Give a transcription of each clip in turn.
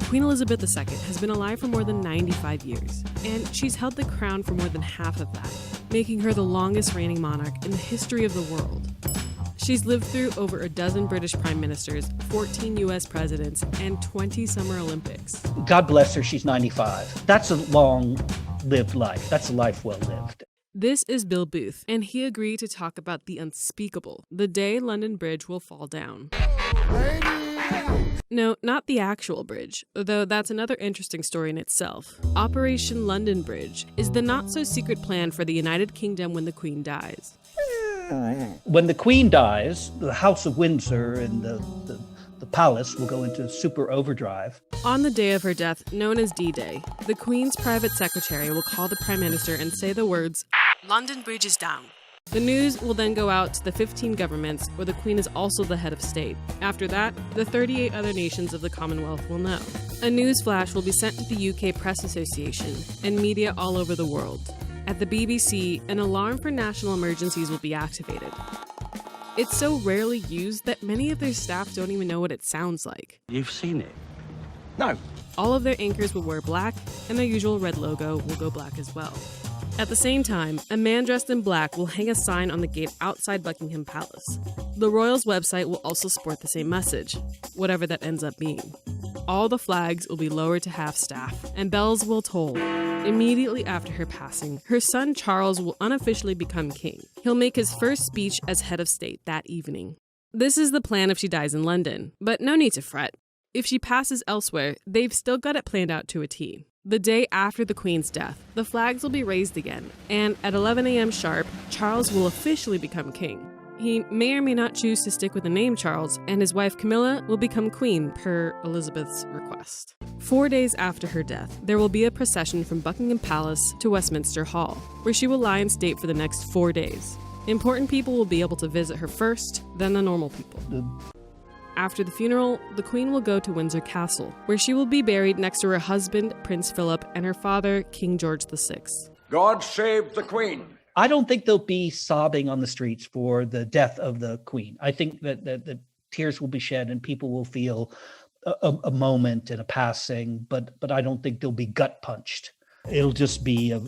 Queen Elizabeth II has been alive for more than 95 years, and she's held the crown for more than half of that, making her the longest reigning monarch in the history of the world. She's lived through over a dozen British prime ministers, 14 U.S. presidents, and 20 Summer Olympics. God bless her, she's 95. That's a long-lived life. That's a life well lived. This is Bill Booth, and he agreed to talk about the unspeakable, the day London Bridge will fall down. No, not the actual bridge, though that's another interesting story in itself. Operation London Bridge is the not-so-secret plan for the United Kingdom when the Queen dies. When the Queen dies, the House of Windsor and the palace will go into super overdrive. On the day of her death, known as D-Day, the Queen's private secretary will call the Prime Minister and say the words, "London Bridge is down." The news will then go out to the 15 governments where the Queen is also the head of state. After that, the 38 other nations of the Commonwealth will know. A news flash will be sent to the UK Press Association and media all over the world. At the BBC, an alarm for national emergencies will be activated. It's so rarely used that many of their staff don't even know what it sounds like. You've seen it? No. All of their anchors will wear black, and their usual red logo will go black as well. At the same time, a man dressed in black will hang a sign on the gate outside Buckingham Palace. The royals' website will also sport the same message, whatever that ends up being. All the flags will be lowered to half-staff, and bells will toll. Immediately after her passing, her son Charles will unofficially become king. He'll make his first speech as head of state that evening. This is the plan if she dies in London, but no need to fret. If she passes elsewhere, they've still got it planned out to a T. The day after the Queen's death, the flags will be raised again, and at 11 a.m. sharp, Charles will officially become king. He may or may not choose to stick with the name Charles, and his wife Camilla will become queen per Elizabeth's request. 4 days after her death, there will be a procession from Buckingham Palace to Westminster Hall, where she will lie in state for the next 4 days. Important people will be able to visit her first, then the normal people. After the funeral, the Queen will go to Windsor Castle, where she will be buried next to her husband, Prince Philip, and her father, King George VI. God save the Queen. I don't think they'll be sobbing on the streets for the death of the Queen. I think that the tears will be shed and people will feel a moment and a passing, but I don't think they'll be gut punched. It'll just be a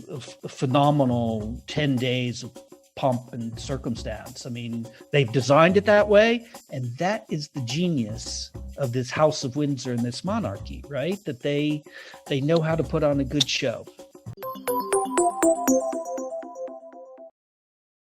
phenomenal 10 days of pomp and circumstance. I mean, they've designed it that way, and that is the genius of this House of Windsor and this monarchy, right? That they know how to put on a good show.